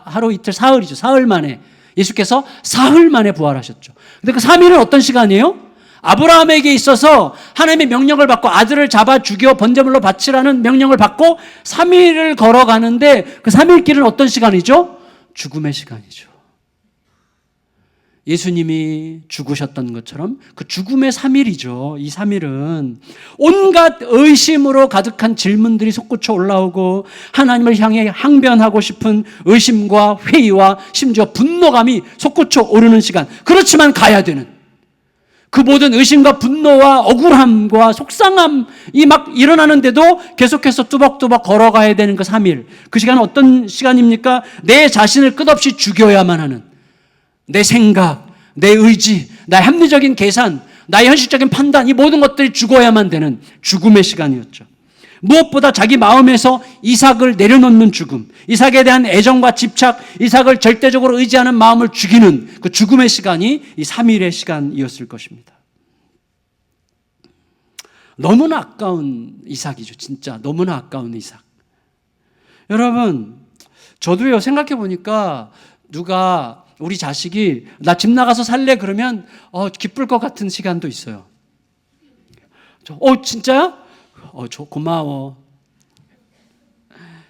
하루 이틀 사흘이죠. 사흘 만에. 예수께서 사흘 만에 부활하셨죠. 근데 그 3일은 어떤 시간이에요? 아브라함에게 있어서 하나님의 명령을 받고 아들을 잡아 죽여 번제물로 바치라는 명령을 받고 3일을 걸어가는데 그 3일 길은 어떤 시간이죠? 죽음의 시간이죠. 예수님이 죽으셨던 것처럼 그 죽음의 3일이죠. 이 3일은 온갖 의심으로 가득한 질문들이 솟구쳐 올라오고 하나님을 향해 항변하고 싶은 의심과 회의와 심지어 분노감이 솟구쳐 오르는 시간. 그렇지만 가야 되는 그 모든 의심과 분노와 억울함과 속상함이 막 일어나는데도 계속해서 뚜벅뚜벅 걸어가야 되는 그 3일. 그 시간은 어떤 시간입니까? 내 자신을 끝없이 죽여야만 하는 내 생각, 내 의지, 나의 합리적인 계산, 나의 현실적인 판단, 이 모든 것들이 죽어야만 되는 죽음의 시간이었죠. 무엇보다 자기 마음에서 이삭을 내려놓는 죽음, 이삭에 대한 애정과 집착, 이삭을 절대적으로 의지하는 마음을 죽이는 그 죽음의 시간이 이 3일의 시간이었을 것입니다. 너무나 아까운 이삭이죠. 진짜 너무나 아까운 이삭. 여러분, 저도요, 생각해 보니까 누가 우리 자식이 나 집 나가서 살래 그러면 기쁠 것 같은 시간도 있어요. 진짜야? 고마워.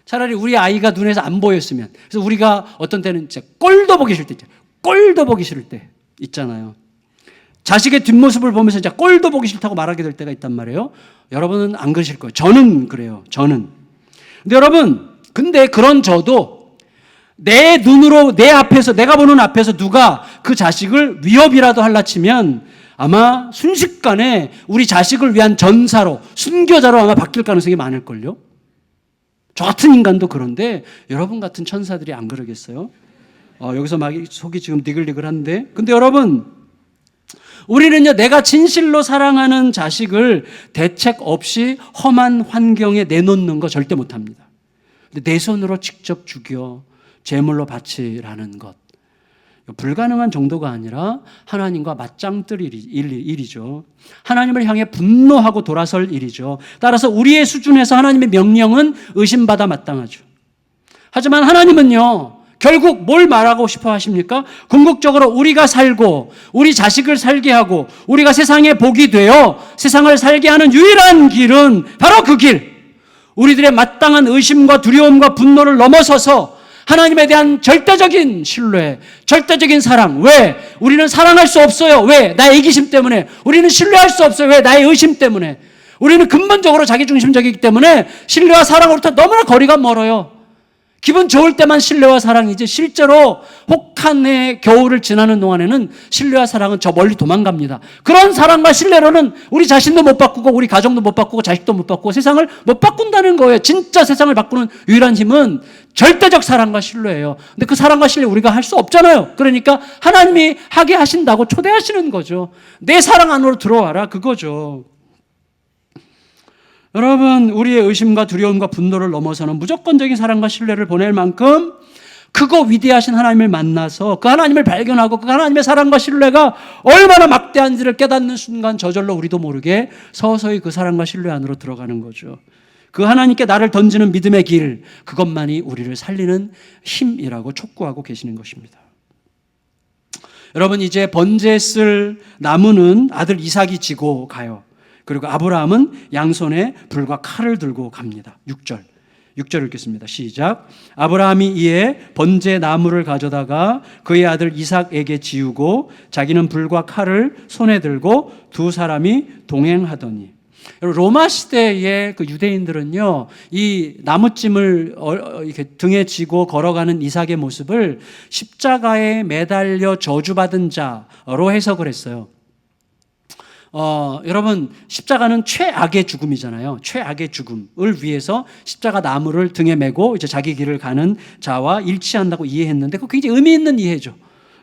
차라리 우리 아이가 눈에서 안 보였으면. 그래서 우리가 어떤 때는 진짜 꼴도 보기 싫을 때 있잖아요. 꼴도 보기 싫을 때 있잖아요. 자식의 뒷모습을 보면서 진짜 꼴도 보기 싫다고 말하게 될 때가 있단 말이에요. 여러분은 안 그러실 거예요. 저는 그래요. 저는. 근데 여러분, 그런 저도 내 눈으로, 내 앞에서, 내가 보는 앞에서 누가 그 자식을 위협이라도 할라 치면 아마 순식간에 우리 자식을 위한 전사로, 순교자로 아마 바뀔 가능성이 많을걸요? 저 같은 인간도 그런데 여러분 같은 천사들이 안 그러겠어요? 여기서 막 속이 지금 니글니글한데. 근데 여러분, 우리는요, 내가 진실로 사랑하는 자식을 대책 없이 험한 환경에 내놓는 거 절대 못합니다. 근데 내 손으로 직접 죽여 제물로 바치라는 것, 불가능한 정도가 아니라 하나님과 맞짱 뜰 일이죠. 하나님을 향해 분노하고 돌아설 일이죠. 따라서 우리의 수준에서 하나님의 명령은 의심받아 마땅하죠. 하지만 하나님은요, 결국 뭘 말하고 싶어 하십니까? 궁극적으로 우리가 살고 우리 자식을 살게 하고 우리가 세상에 복이 되어 세상을 살게 하는 유일한 길은 바로 그 길, 우리들의 마땅한 의심과 두려움과 분노를 넘어서서 하나님에 대한 절대적인 신뢰, 절대적인 사랑. 왜? 우리는 사랑할 수 없어요. 왜? 나의 이기심 때문에. 우리는 신뢰할 수 없어요. 왜? 나의 의심 때문에. 우리는 근본적으로 자기중심적이기 때문에 신뢰와 사랑으로부터 너무나 거리가 멀어요. 기분 좋을 때만 신뢰와 사랑이지 실제로 혹한의 겨울을 지나는 동안에는 신뢰와 사랑은 저 멀리 도망갑니다. 그런 사랑과 신뢰로는 우리 자신도 못 바꾸고 우리 가정도 못 바꾸고 자식도 못 바꾸고 세상을 못 바꾼다는 거예요. 진짜 세상을 바꾸는 유일한 힘은 절대적 사랑과 신뢰예요. 근데 그 사랑과 신뢰 우리가 할 수 없잖아요. 그러니까 하나님이 하게 하신다고 초대하시는 거죠. 내 사랑 안으로 들어와라, 그거죠. 여러분, 우리의 의심과 두려움과 분노를 넘어서는 무조건적인 사랑과 신뢰를 보낼 만큼 크고 위대하신 하나님을 만나서 그 하나님을 발견하고 그 하나님의 사랑과 신뢰가 얼마나 막대한지를 깨닫는 순간 저절로 우리도 모르게 서서히 그 사랑과 신뢰 안으로 들어가는 거죠. 그 하나님께 나를 던지는 믿음의 길, 그것만이 우리를 살리는 힘이라고 촉구하고 계시는 것입니다. 여러분, 이제 번제 쓸 나무는 아들 이삭이 지고 가요. 그리고 아브라함은 양손에 불과 칼을 들고 갑니다. 6절 읽겠습니다. 시작. 아브라함이 이에 번제 나무를 가져다가 그의 아들 이삭에게 지우고 자기는 불과 칼을 손에 들고 두 사람이 동행하더니. 로마 시대의 그 유대인들은요, 이 나무찜을 이렇게 등에 지고 걸어가는 이삭의 모습을 십자가에 매달려 저주받은 자로 해석을 했어요. 여러분, 십자가는 최악의 죽음이잖아요. 최악의 죽음을 위해서 십자가 나무를 등에 메고 이제 자기 길을 가는 자와 일치한다고 이해했는데, 그거 굉장히 의미 있는 이해죠.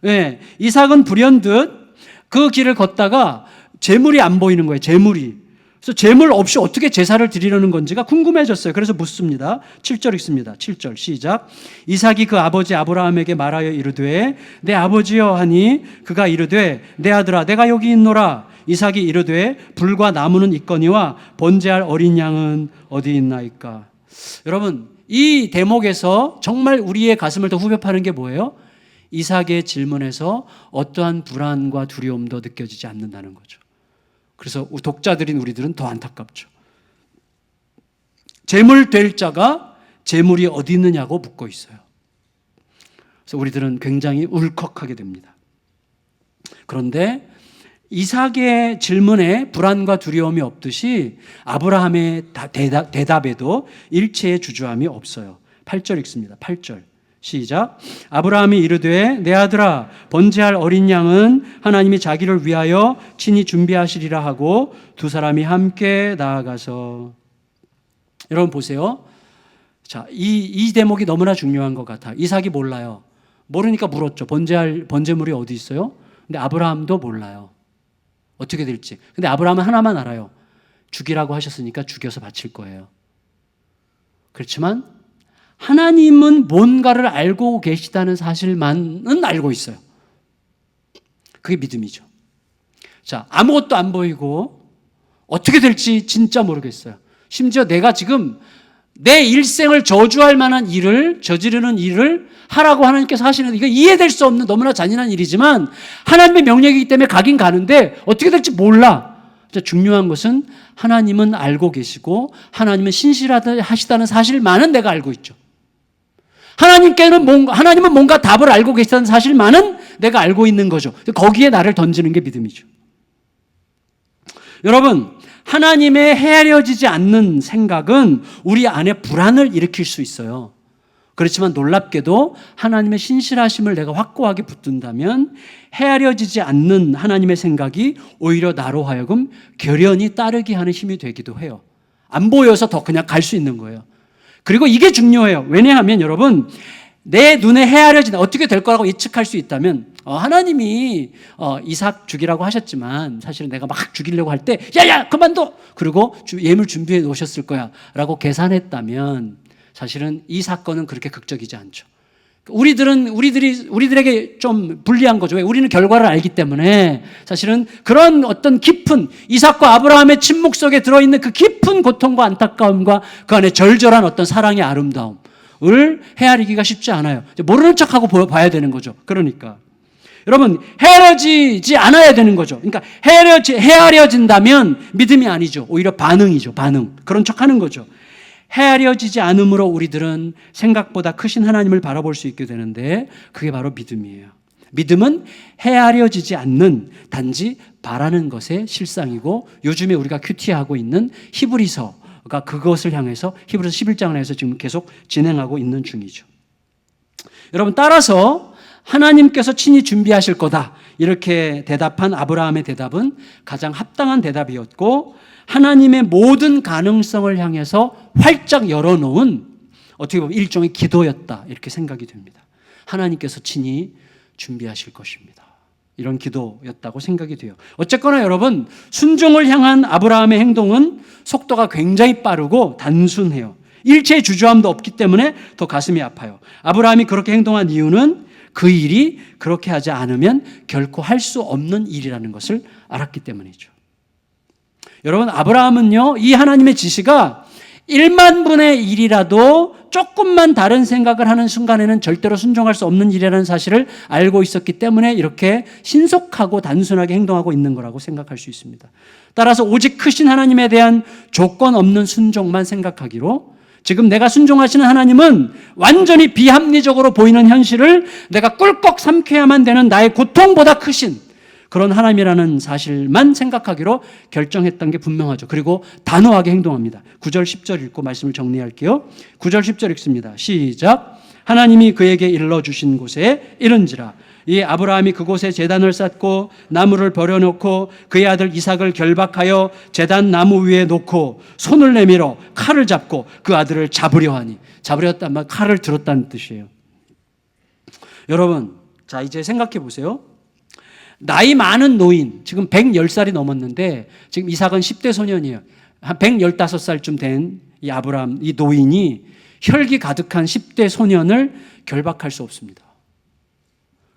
예, 이삭은 불현듯 그 길을 걷다가 재물이 안 보이는 거예요. 재물이. 그래서 재물 없이 어떻게 제사를 드리려는 건지가 궁금해졌어요. 그래서 묻습니다. 7절 읽습니다. 7절 시작. 이삭이 그 아버지 아브라함에게 말하여 이르되 내 아버지여 하니 그가 이르되 내 아들아 내가 여기 있노라. 이삭이 이르되 불과 나무는 있거니와 번제할 어린 양은 어디 있나이까. 여러분, 이 대목에서 정말 우리의 가슴을 더 후벼 파는 게 뭐예요? 이삭의 질문에서 어떠한 불안과 두려움도 느껴지지 않는다는 거죠. 그래서 독자들인 우리들은 더 안타깝죠. 재물 될 자가 재물이 어디 있느냐고 묻고 있어요. 그래서 우리들은 굉장히 울컥하게 됩니다. 그런데 이삭의 질문에 불안과 두려움이 없듯이 아브라함의 대답에도 일체의 주저함이 없어요. 8절 읽습니다. 8절 시작. 아브라함이 이르되 내 아들아 번제할 어린 양은 하나님이 자기를 위하여 친히 준비하시리라 하고 두 사람이 함께 나아가서. 여러분 보세요. 자, 이 대목이 너무나 중요한 것 같아요. 이삭이 몰라요. 모르니까 물었죠. 번제물이 어디 있어요? 근데 아브라함도 몰라요. 어떻게 될지. 근데 아브라함은 하나만 알아요. 죽이라고 하셨으니까 죽여서 바칠 거예요. 그렇지만 하나님은 뭔가를 알고 계시다는 사실만은 알고 있어요. 그게 믿음이죠. 자, 아무것도 안 보이고 어떻게 될지 진짜 모르겠어요. 심지어 내가 지금 내 일생을 저주할 만한 일을 저지르는 일을 하라고 하나님께서 하시는, 이거 이해될 수 없는 너무나 잔인한 일이지만 하나님의 명령이기 때문에 가긴 가는데 어떻게 될지 몰라. 중요한 것은 하나님은 알고 계시고 하나님은 신실하시다는 사실만은 내가 알고 있죠. 하나님은 뭔가 답을 알고 계시다는 사실만은 내가 알고 있는 거죠. 거기에 나를 던지는 게 믿음이죠. 여러분, 하나님의 헤아려지지 않는 생각은 우리 안에 불안을 일으킬 수 있어요. 그렇지만 놀랍게도 하나님의 신실하심을 내가 확고하게 붙든다면 헤아려지지 않는 하나님의 생각이 오히려 나로 하여금 결연히 따르게 하는 힘이 되기도 해요. 안 보여서 더 그냥 갈 수 있는 거예요. 그리고 이게 중요해요. 왜냐하면 여러분, 내 눈에 헤아려지는 어떻게 될 거라고 예측할 수 있다면 하나님이 이삭 죽이라고 하셨지만 사실은 내가 막 죽이려고 할 때 야야 그만둬! 그리고 예물 준비해 놓으셨을 거야 라고 계산했다면 사실은 이 사건은 그렇게 극적이지 않죠. 우리들에게 좀 불리한 거죠. 왜? 우리는 결과를 알기 때문에 사실은 그런 어떤 깊은 이삭과 아브라함의 침묵 속에 들어있는 그 깊은 고통과 안타까움과 그 안에 절절한 어떤 사랑의 아름다움을 헤아리기가 쉽지 않아요. 모르는 척하고 봐야 되는 거죠. 그러니까 여러분, 헤아려지지 않아야 되는 거죠. 그러니까 헤아려진다면 믿음이 아니죠. 오히려 반응이죠. 반응. 그런 척하는 거죠. 헤아려지지 않음으로 우리들은 생각보다 크신 하나님을 바라볼 수 있게 되는데 그게 바로 믿음이에요. 믿음은 헤아려지지 않는 단지 바라는 것의 실상이고 요즘에 우리가 큐티하고 있는 히브리서가 그것을 향해서 히브리서 11장을 해서 지금 계속 진행하고 있는 중이죠. 여러분, 따라서 하나님께서 친히 준비하실 거다 이렇게 대답한 아브라함의 대답은 가장 합당한 대답이었고 하나님의 모든 가능성을 향해서 활짝 열어놓은 어떻게 보면 일종의 기도였다 이렇게 생각이 됩니다. 하나님께서 친히 준비하실 것입니다. 이런 기도였다고 생각이 돼요. 어쨌거나 여러분, 순종을 향한 아브라함의 행동은 속도가 굉장히 빠르고 단순해요. 일체의 주저함도 없기 때문에 더 가슴이 아파요. 아브라함이 그렇게 행동한 이유는 그 일이 그렇게 하지 않으면 결코 할 수 없는 일이라는 것을 알았기 때문이죠. 여러분, 아브라함은요, 이 하나님의 지시가 1만 분의 1이라도 조금만 다른 생각을 하는 순간에는 절대로 순종할 수 없는 일이라는 사실을 알고 있었기 때문에 이렇게 신속하고 단순하게 행동하고 있는 거라고 생각할 수 있습니다. 따라서 오직 크신 하나님에 대한 조건 없는 순종만 생각하기로 지금 내가 순종하시는 하나님은 완전히 비합리적으로 보이는 현실을 내가 꿀꺽 삼켜야만 되는 나의 고통보다 크신 그런 하나님이라는 사실만 생각하기로 결정했던 게 분명하죠. 그리고 단호하게 행동합니다. 9절 10절 읽고 말씀을 정리할게요. 9절 10절 읽습니다. 시작. 하나님이 그에게 일러주신 곳에 이른지라 이 아브라함이 그곳에 제단을 쌓고 나무를 버려놓고 그의 아들 이삭을 결박하여 제단 나무 위에 놓고 손을 내밀어 칼을 잡고 그 아들을 잡으려 하니, 잡으려 했단 말 칼을 들었다는 뜻이에요. 여러분, 자 이제 생각해 보세요. 나이 많은 노인, 지금 110살이 넘었는데 지금 이삭은 10대 소년이에요. 한 115살쯤 된 이 아브라함, 이 노인이 혈기 가득한 10대 소년을 결박할 수 없습니다.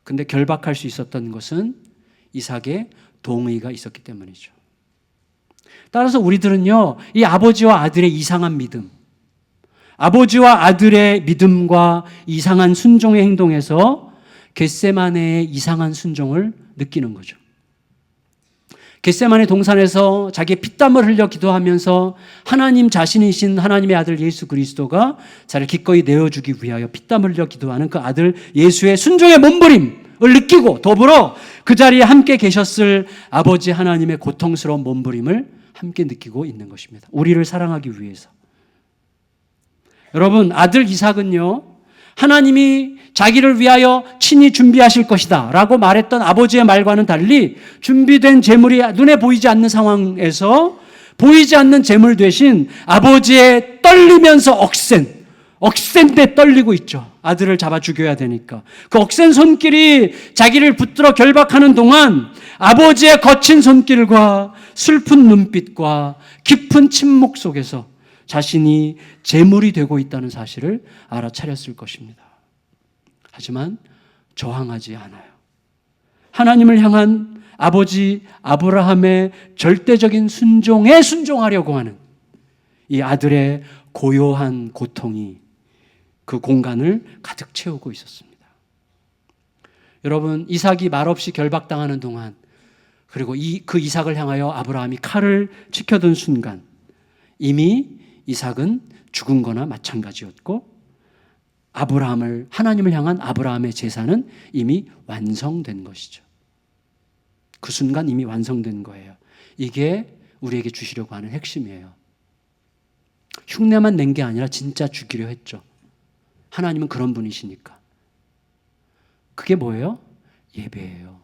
근데 결박할 수 있었던 것은 이삭의 동의가 있었기 때문이죠. 따라서 우리들은요, 이 아버지와 아들의 이상한 믿음, 아버지와 아들의 믿음과 이상한 순종의 행동에서 겟세마네의 이상한 순종을 느끼는 거죠. 겟세마네 동산에서 자기의 피땀을 흘려 기도하면서 하나님 자신이신 하나님의 아들 예수 그리스도가 자기를 기꺼이 내어주기 위하여 피땀을 흘려 기도하는 그 아들 예수의 순종의 몸부림을 느끼고 더불어 그 자리에 함께 계셨을 아버지 하나님의 고통스러운 몸부림을 함께 느끼고 있는 것입니다. 우리를 사랑하기 위해서. 여러분, 아들 이삭은요, 하나님이 자기를 위하여 친히 준비하실 것이다 라고 말했던 아버지의 말과는 달리 준비된 재물이 눈에 보이지 않는 상황에서 보이지 않는 재물 대신 아버지의 떨리면서 억센데 떨리고 있죠. 아들을 잡아 죽여야 되니까. 그 억센 손길이 자기를 붙들어 결박하는 동안 아버지의 거친 손길과 슬픈 눈빛과 깊은 침묵 속에서 자신이 재물이 되고 있다는 사실을 알아차렸을 것입니다. 하지만 저항하지 않아요. 하나님을 향한 아버지 아브라함의 절대적인 순종에 순종하려고 하는 이 아들의 고요한 고통이 그 공간을 가득 채우고 있었습니다. 여러분, 이삭이 말없이 결박당하는 동안, 그리고 그 이삭을 향하여 아브라함이 칼을 치켜든 순간 이미 이삭은 죽은 거나 마찬가지였고 하나님을 향한 아브라함의 제사는 이미 완성된 것이죠. 그 순간 이미 완성된 거예요. 이게 우리에게 주시려고 하는 핵심이에요. 흉내만 낸 게 아니라 진짜 주기로 했죠. 하나님은 그런 분이시니까. 그게 뭐예요? 예배예요.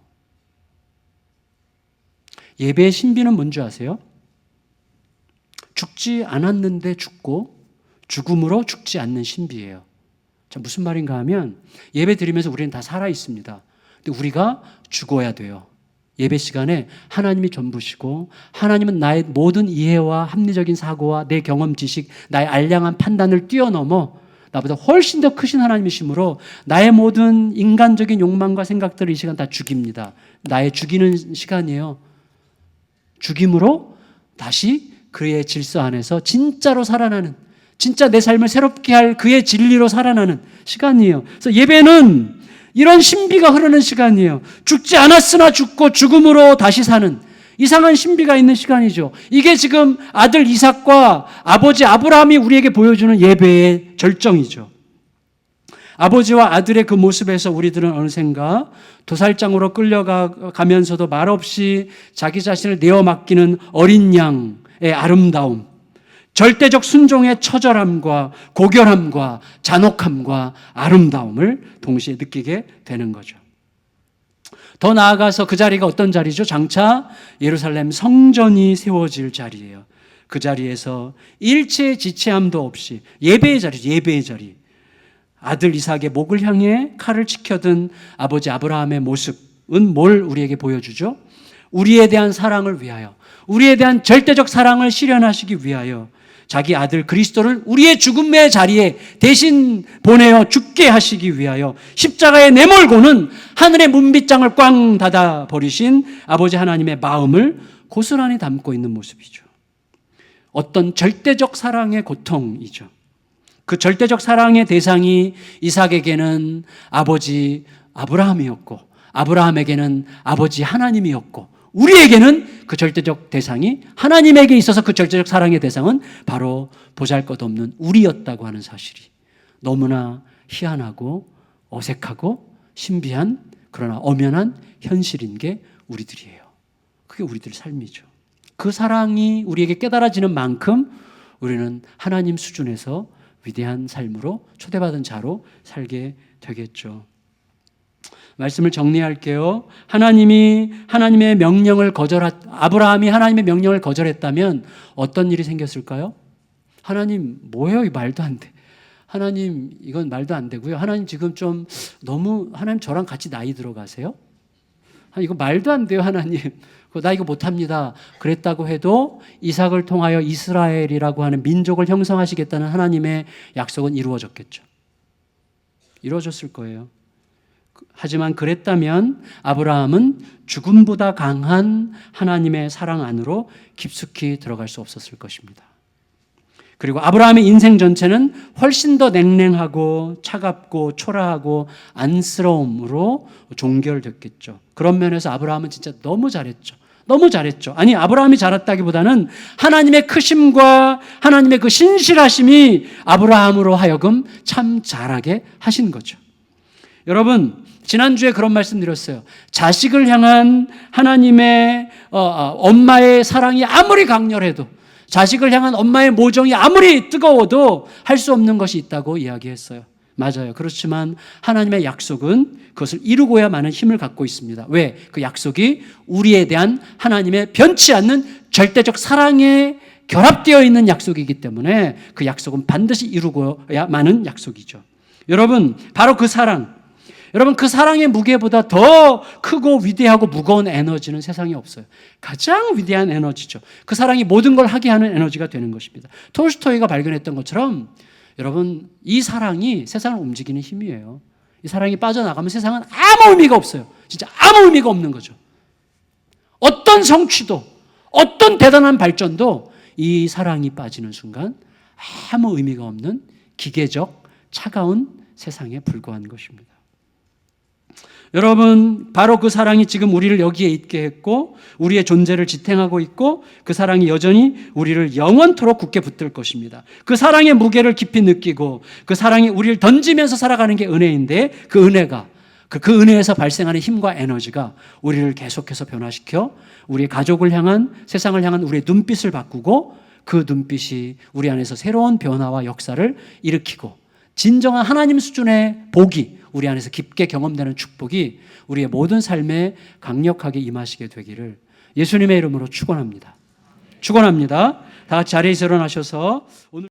예배의 신비는 뭔지 아세요? 죽지 않았는데 죽고 죽음으로 죽지 않는 신비예요. 자, 무슨 말인가 하면 예배 드리면서 우리는 다 살아 있습니다. 근데 우리가 죽어야 돼요. 예배 시간에 하나님이 전부시고 하나님은 나의 모든 이해와 합리적인 사고와 내 경험 지식, 나의 알량한 판단을 뛰어넘어 나보다 훨씬 더 크신 하나님이시므로 나의 모든 인간적인 욕망과 생각들을 이 시간 다 죽입니다. 나의 죽이는 시간이에요. 죽임으로 다시 그의 질서 안에서 진짜로 살아나는, 진짜 내 삶을 새롭게 할 그의 진리로 살아나는 시간이에요. 그래서 예배는 이런 신비가 흐르는 시간이에요. 죽지 않았으나 죽고 죽음으로 다시 사는 이상한 신비가 있는 시간이죠. 이게 지금 아들 이삭과 아버지 아브라함이 우리에게 보여주는 예배의 절정이죠. 아버지와 아들의 그 모습에서 우리들은 어느샌가 도살장으로 끌려가면서도 말없이 자기 자신을 내어 맡기는 어린 양의 아름다움, 절대적 순종의 처절함과 고결함과 잔혹함과 아름다움을 동시에 느끼게 되는 거죠. 더 나아가서 그 자리가 어떤 자리죠? 장차 예루살렘 성전이 세워질 자리예요. 그 자리에서 일체의 지체함도 없이 예배의 자리죠. 예배의 자리. 아들 이삭의 목을 향해 칼을 치켜든 아버지 아브라함의 모습은 뭘 우리에게 보여주죠? 우리에 대한 사랑을 위하여, 우리에 대한 절대적 사랑을 실현하시기 위하여 자기 아들 그리스도를 우리의 죽음의 자리에 대신 보내어 죽게 하시기 위하여 십자가에 내몰고는 하늘의 문빗장을 꽝 닫아 버리신 아버지 하나님의 마음을 고스란히 담고 있는 모습이죠. 어떤 절대적 사랑의 고통이죠. 그 절대적 사랑의 대상이 이삭에게는 아버지 아브라함이었고 아브라함에게는 아버지 하나님이었고 우리에게는 그 절대적 대상이 하나님에게 있어서 그 절대적 사랑의 대상은 바로 보잘것없는 우리였다고 하는 사실이 너무나 희한하고 어색하고 신비한 그러나 엄연한 현실인 게 우리들이에요. 그게 우리들의 삶이죠. 그 사랑이 우리에게 깨달아지는 만큼 우리는 하나님 수준에서 위대한 삶으로 초대받은 자로 살게 되겠죠. 말씀을 정리할게요. 아브라함이 하나님의 명령을 거절했다면 어떤 일이 생겼을까요? 하나님, 뭐예요? 이 말도 안 돼. 하나님, 이건 말도 안 되고요. 하나님 지금 좀 너무, 하나님 저랑 같이 나이 들어가세요? 이거 말도 안 돼요, 하나님. 나 이거 못합니다. 그랬다고 해도 이삭을 통하여 이스라엘이라고 하는 민족을 형성하시겠다는 하나님의 약속은 이루어졌겠죠. 이루어졌을 거예요. 하지만 그랬다면 아브라함은 죽음보다 강한 하나님의 사랑 안으로 깊숙이 들어갈 수 없었을 것입니다. 그리고 아브라함의 인생 전체는 훨씬 더 냉랭하고 차갑고 초라하고 안쓰러움으로 종결됐겠죠. 그런 면에서 아브라함은 진짜 너무 잘했죠. 너무 잘했죠. 아니, 아브라함이 잘했다기보다는 하나님의 크심과 하나님의 그 신실하심이 아브라함으로 하여금 참 잘하게 하신 거죠. 여러분, 지난주에 그런 말씀 드렸어요. 자식을 향한 하나님의 엄마의 사랑이 아무리 강렬해도, 자식을 향한 엄마의 모정이 아무리 뜨거워도 할 수 없는 것이 있다고 이야기했어요. 맞아요. 그렇지만 하나님의 약속은 그것을 이루고야 마는 힘을 갖고 있습니다. 왜? 그 약속이 우리에 대한 하나님의 변치 않는 절대적 사랑에 결합되어 있는 약속이기 때문에 그 약속은 반드시 이루고야 마는 약속이죠. 여러분, 바로 그 사랑, 여러분, 그 사랑의 무게보다 더 크고 위대하고 무거운 에너지는 세상에 없어요. 가장 위대한 에너지죠. 그 사랑이 모든 걸 하게 하는 에너지가 되는 것입니다. 톨스토이가 발견했던 것처럼 여러분, 이 사랑이 세상을 움직이는 힘이에요. 이 사랑이 빠져나가면 세상은 아무 의미가 없어요. 진짜 아무 의미가 없는 거죠. 어떤 성취도, 어떤 대단한 발전도 이 사랑이 빠지는 순간 아무 의미가 없는 기계적 차가운 세상에 불과한 것입니다. 여러분, 바로 그 사랑이 지금 우리를 여기에 있게 했고 우리의 존재를 지탱하고 있고 그 사랑이 여전히 우리를 영원토록 굳게 붙들 것입니다. 그 사랑의 무게를 깊이 느끼고 그 사랑이 우리를 던지면서 살아가는 게 은혜인데 그 은혜가 그 은혜에서 발생하는 힘과 에너지가 우리를 계속해서 변화시켜 우리의 가족을 향한, 세상을 향한 우리의 눈빛을 바꾸고 그 눈빛이 우리 안에서 새로운 변화와 역사를 일으키고 진정한 하나님 수준의 복이 우리 안에서 깊게 경험되는 축복이 우리의 모든 삶에 강력하게 임하시게 되기를 예수님의 이름으로 축원합니다. 축원합니다. 다 같이 자리에서 일어나셔서 오늘